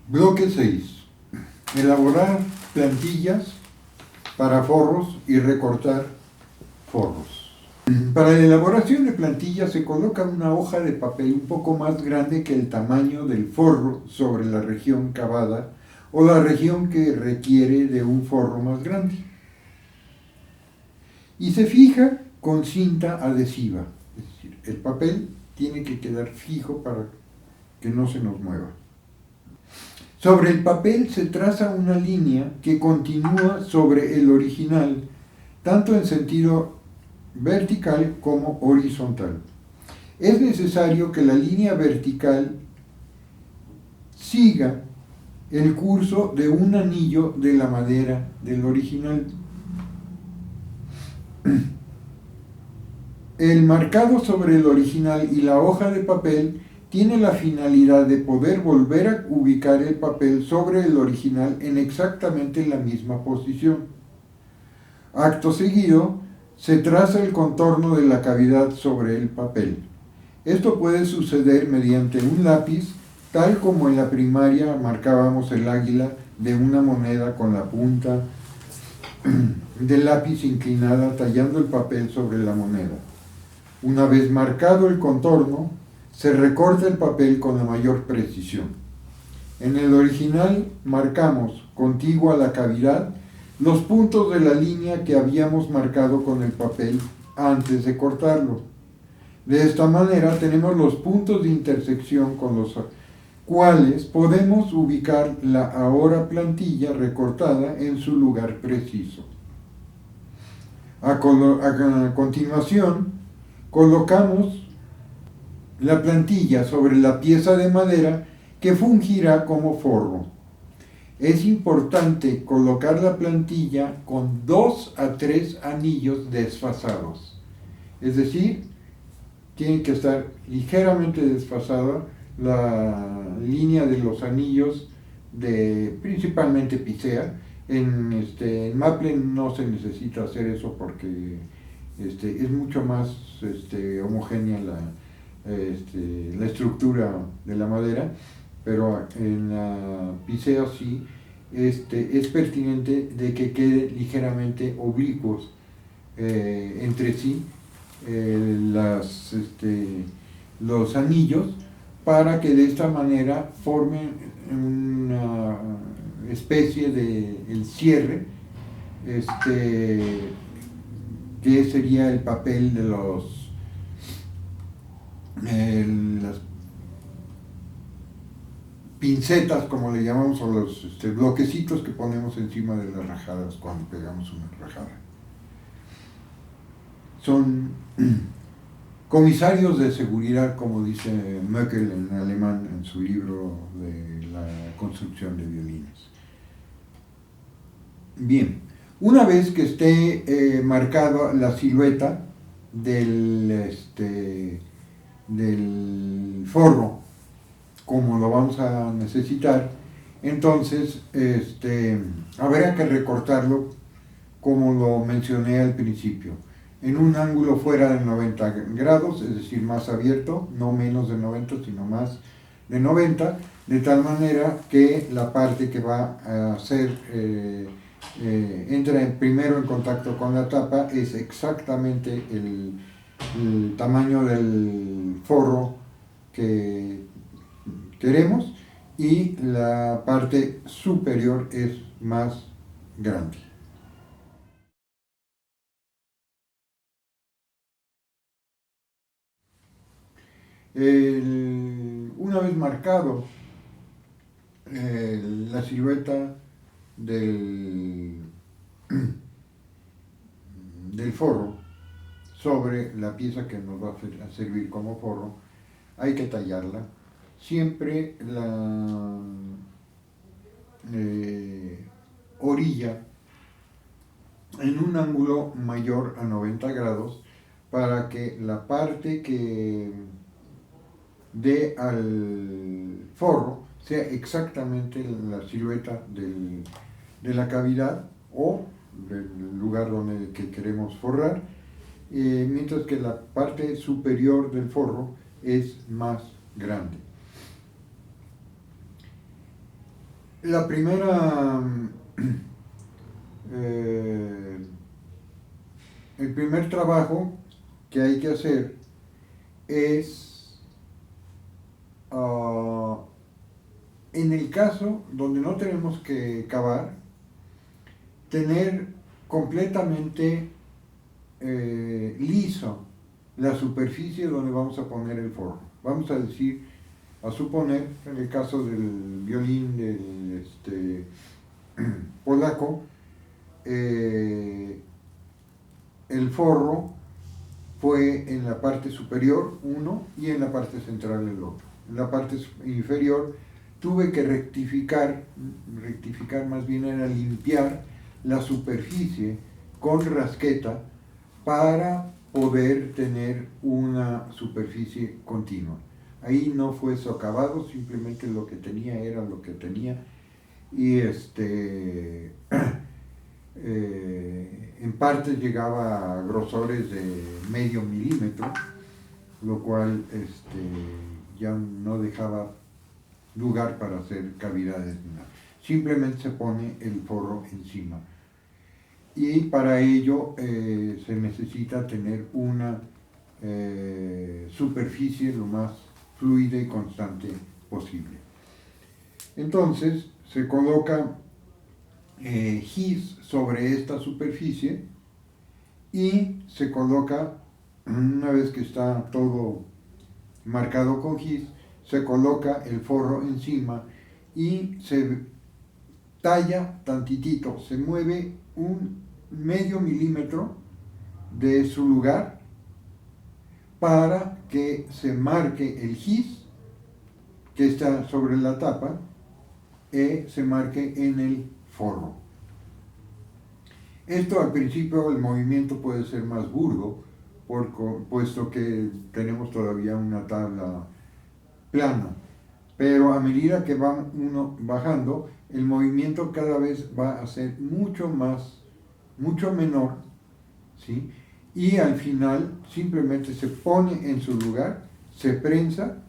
Bloque 6. Elaborar plantillas para forros y recortar forros. Para la elaboración de plantillas se coloca una hoja de papel un poco más grande que el tamaño del forro sobre la región cavada o la región que requiere de un forro más grande. Y se fija con cinta adhesiva, es decir, el papel tiene que quedar fijo para que no se nos mueva. Sobre el papel se traza una línea que continúa sobre el original, tanto en sentido vertical como horizontal. Es necesario que la línea vertical siga el curso de un anillo de la madera del original. El marcado sobre el original y la hoja de papel tiene la finalidad de poder volver a ubicar el papel sobre el original en exactamente la misma posición. Acto seguido, se traza el contorno de la cavidad sobre el papel. Esto puede suceder mediante un lápiz, tal como en la primaria marcábamos el águila de una moneda con la punta del lápiz inclinada tallando el papel sobre la moneda. Una vez marcado el contorno, se recorta el papel con la mayor precisión. En el original marcamos, contiguo a la cavidad, los puntos de la línea que habíamos marcado con el papel antes de cortarlo. De esta manera tenemos los puntos de intersección con los cuales podemos ubicar la ahora plantilla recortada en su lugar preciso. A continuación, colocamos la plantilla sobre la pieza de madera que fungirá como forro. Es importante colocar la plantilla con 2 a 3 anillos desfasados. Es decir, tiene que estar ligeramente desfasada la línea de los anillos de principalmente picea. En maple no se necesita hacer eso porque es mucho más homogénea la estructura de la madera, pero en la picea sí es pertinente de que quede ligeramente oblicuos entre sí los anillos, para que de esta manera formen una especie de el cierre que sería el papel de las pincetas, como le llamamos, o los bloquecitos que ponemos encima de las rajadas cuando pegamos una rajada. Son comisarios de seguridad, como dice Möckel en alemán en su libro de la construcción de violines. Bien, una vez que esté marcada la silueta del forro, como lo vamos a necesitar, entonces habrá que recortarlo como lo mencioné al principio, en un ángulo fuera de 90 grados, es decir, más abierto, no menos de 90, sino más de 90, de tal manera que la parte que va a ser entra primero en contacto con la tapa es exactamente el tamaño del forro que queremos, y la parte superior es más grande. Una vez marcado la silueta del forro sobre la pieza que nos va a servir como forro, hay que tallarla. Siempre la orilla en un ángulo mayor a 90 grados, para que la parte que dé al forro sea exactamente la silueta de la cavidad o del lugar donde que queremos forrar, mientras que la parte superior del forro es más grande. La primera, eh, el primer trabajo que hay que hacer es, en el caso donde no tenemos que cavar, tener completamente liso la superficie donde vamos a poner el forro. Vamos a decir, a suponer, en el caso del violín del polaco, el forro fue en la parte superior uno y en la parte central el otro. En la parte inferior tuve que rectificar más bien era limpiar la superficie con rasqueta para poder tener una superficie continua. Ahí no fue socavado, simplemente lo que tenía era lo que tenía y en parte llegaba a grosores de medio milímetro, lo cual ya no dejaba lugar para hacer cavidades ni nada. Simplemente se pone el forro encima. Y para ello se necesita tener una superficie lo más fluida y constante posible. Entonces se coloca gis sobre esta superficie y se coloca, una vez que está todo marcado con gis, se coloca el forro encima y se talla tantitito, se mueve un medio milímetro de su lugar para que se marque el gis que está sobre la tapa se marque en el forro. Esto al principio el movimiento puede ser más burdo, puesto que tenemos todavía una tabla plana, pero a medida que va uno bajando, el movimiento cada vez va a ser mucho menor, ¿sí? Y al final simplemente se pone en su lugar, se prensa,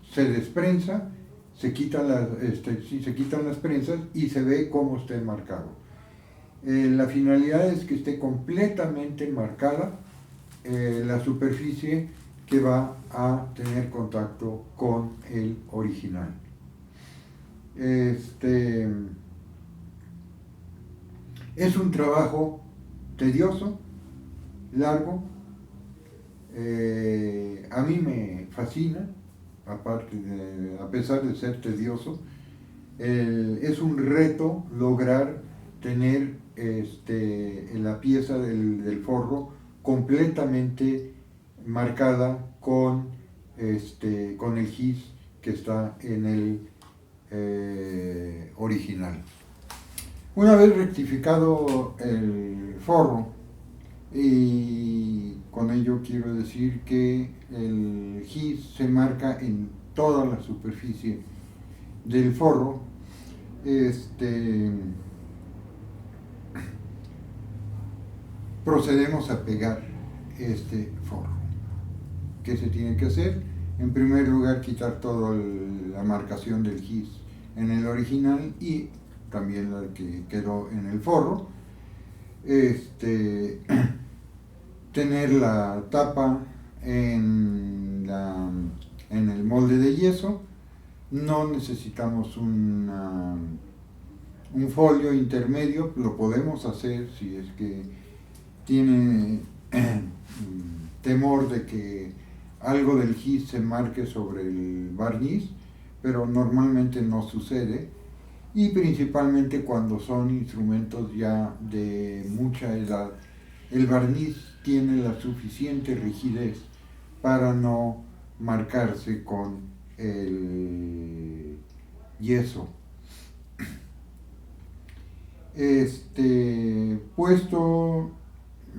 se desprensa, se quitan las prensas y se ve cómo está marcado. La finalidad es que esté completamente marcada la superficie que va a tener contacto con el original. Es un trabajo tedioso, largo, a mí me fascina, a pesar de ser tedioso, es un reto lograr tener la pieza del forro completamente marcada con el gis que está en el original. Una vez rectificado el forro, y con ello quiero decir que el gis se marca en toda la superficie del forro, procedemos a pegar este forro. ¿Qué se tiene que hacer? En primer lugar, quitar toda la marcación del gis en el original y también la que quedó en el forro. Tener la tapa en el molde de yeso. No necesitamos un folio intermedio, lo podemos hacer si es que tiene temor de que algo del gis se marque sobre el barniz, pero normalmente no sucede, y principalmente cuando son instrumentos ya de mucha edad, el barniz tiene la suficiente rigidez para no marcarse con el yeso. Puesto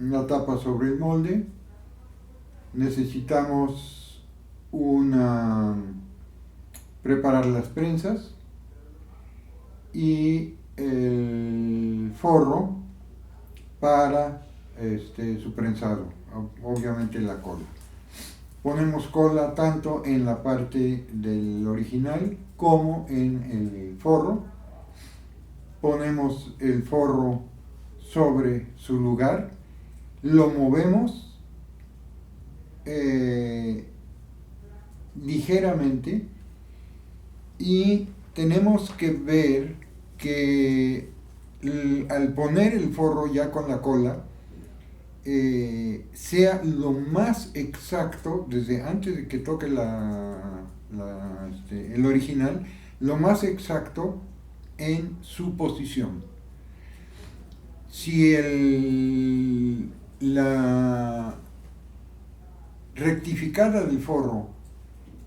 la tapa sobre el molde, necesitamos preparar las prensas y el forro para su prensado, obviamente la cola. Ponemos cola tanto en la parte del original como en el forro. Ponemos el forro sobre su lugar, lo movemos ligeramente y tenemos que ver que al poner el forro ya con la cola, sea lo más exacto, desde antes de que toque el original, lo más exacto en su posición. Si la rectificada del forro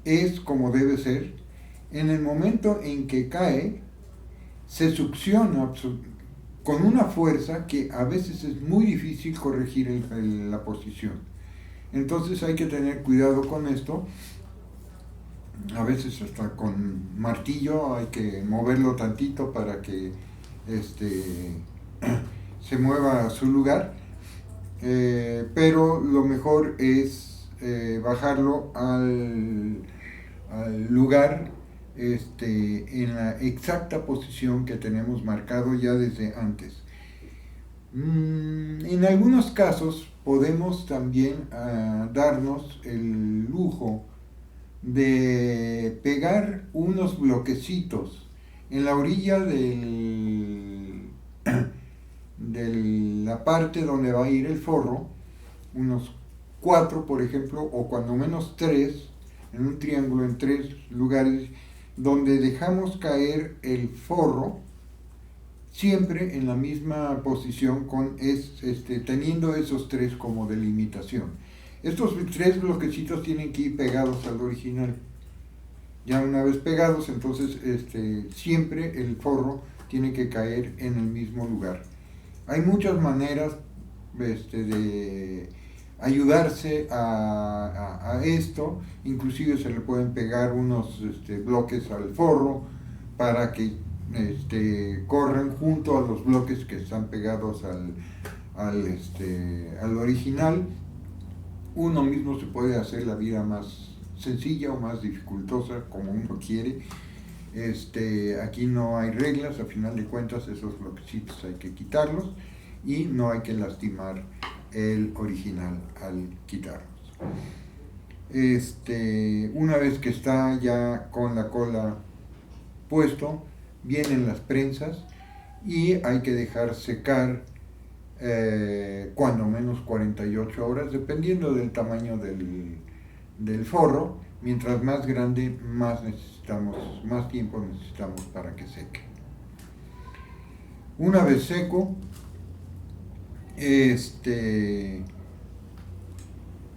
es como debe ser, en el momento en que cae, se succiona con una fuerza que a veces es muy difícil corregir la posición. Entonces hay que tener cuidado con esto. A veces hasta con martillo hay que moverlo tantito para que se mueva a su lugar, pero lo mejor es bajarlo al lugar en la exacta posición que tenemos marcado ya desde antes. En algunos casos podemos también darnos el lujo de pegar unos bloquecitos en la orilla de la parte donde va a ir el forro, unos 4 por ejemplo, o cuando menos 3, en un triángulo en 3 lugares, donde dejamos caer el forro siempre en la misma posición, teniendo esos 3 como delimitación. Estos 3 bloquecitos tienen que ir pegados al original. Ya una vez pegados, entonces siempre el forro tiene que caer en el mismo lugar. Hay muchas maneras de ayudarse a esto, inclusive se le pueden pegar unos bloques al forro para que corran junto a los bloques que están pegados al original. Uno mismo se puede hacer la vida más sencilla o más dificultosa como uno quiere. Aquí no hay reglas, a final de cuentas esos bloquecitos hay que quitarlos y no hay que lastimar el original al quitarlos. Una vez que está ya con la cola puesto, vienen las prensas y hay que dejar secar cuando menos 48 horas, dependiendo del tamaño del forro. Mientras más grande, más tiempo necesitamos para que seque. Una vez seco,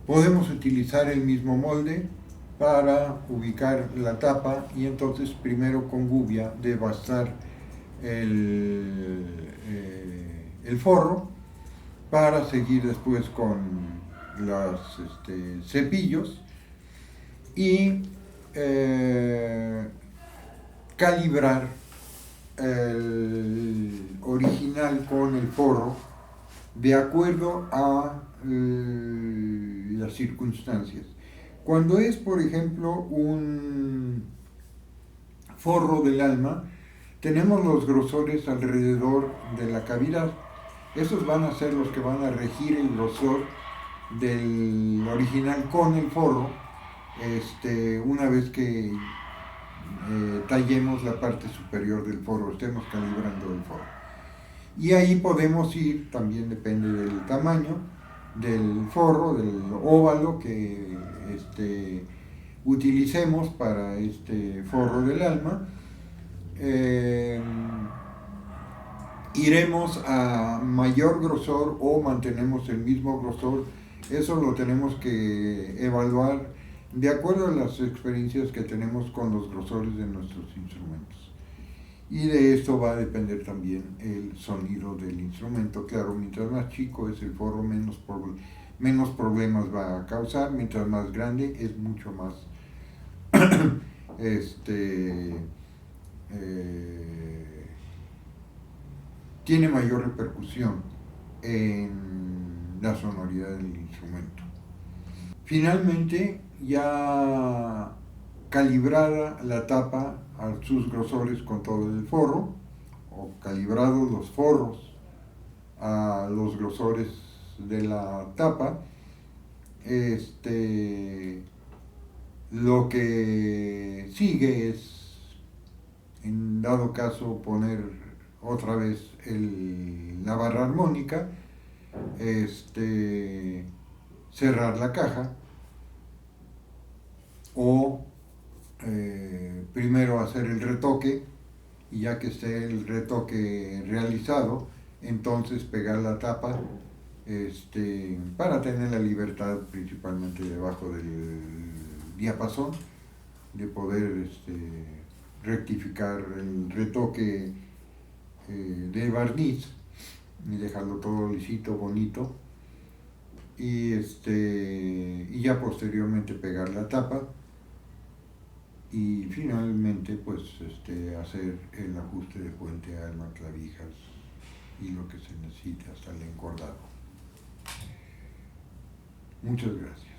podemos utilizar el mismo molde para ubicar la tapa y entonces primero con gubia devastar el forro para seguir después con los cepillos y calibrar el original con el forro de acuerdo a las circunstancias. Cuando es, por ejemplo, un forro del alma, tenemos los grosores alrededor de la cavidad. Esos van a ser los que van a regir el grosor del original con el forro, una vez que tallemos la parte superior del forro, estemos calibrando el forro. Y ahí podemos ir, también depende del tamaño del forro, del óvalo que utilicemos para este forro del alma. Iremos a mayor grosor o mantenemos el mismo grosor. Eso lo tenemos que evaluar de acuerdo a las experiencias que tenemos con los grosores de nuestros instrumentos. Y de esto va a depender también el sonido del instrumento. Claro, mientras más chico es el forro, menos problemas va a causar. Mientras más grande es mucho más tiene mayor repercusión en la sonoridad del instrumento. Finalmente, ya calibrada la tapa a sus grosores con todo el forro, o calibrados los forros a los grosores de la tapa. Lo que sigue es, en dado caso, poner otra vez la barra armónica, cerrar la caja, o primero hacer el retoque, y ya que esté el retoque realizado, entonces pegar la tapa, para tener la libertad, principalmente debajo del diapasón, de poder rectificar el retoque de barniz y dejarlo todo lisito, bonito, y ya posteriormente pegar la tapa, y finalmente pues hacer el ajuste de puente, alma, clavijas y lo que se necesite hasta el encordado. Muchas gracias.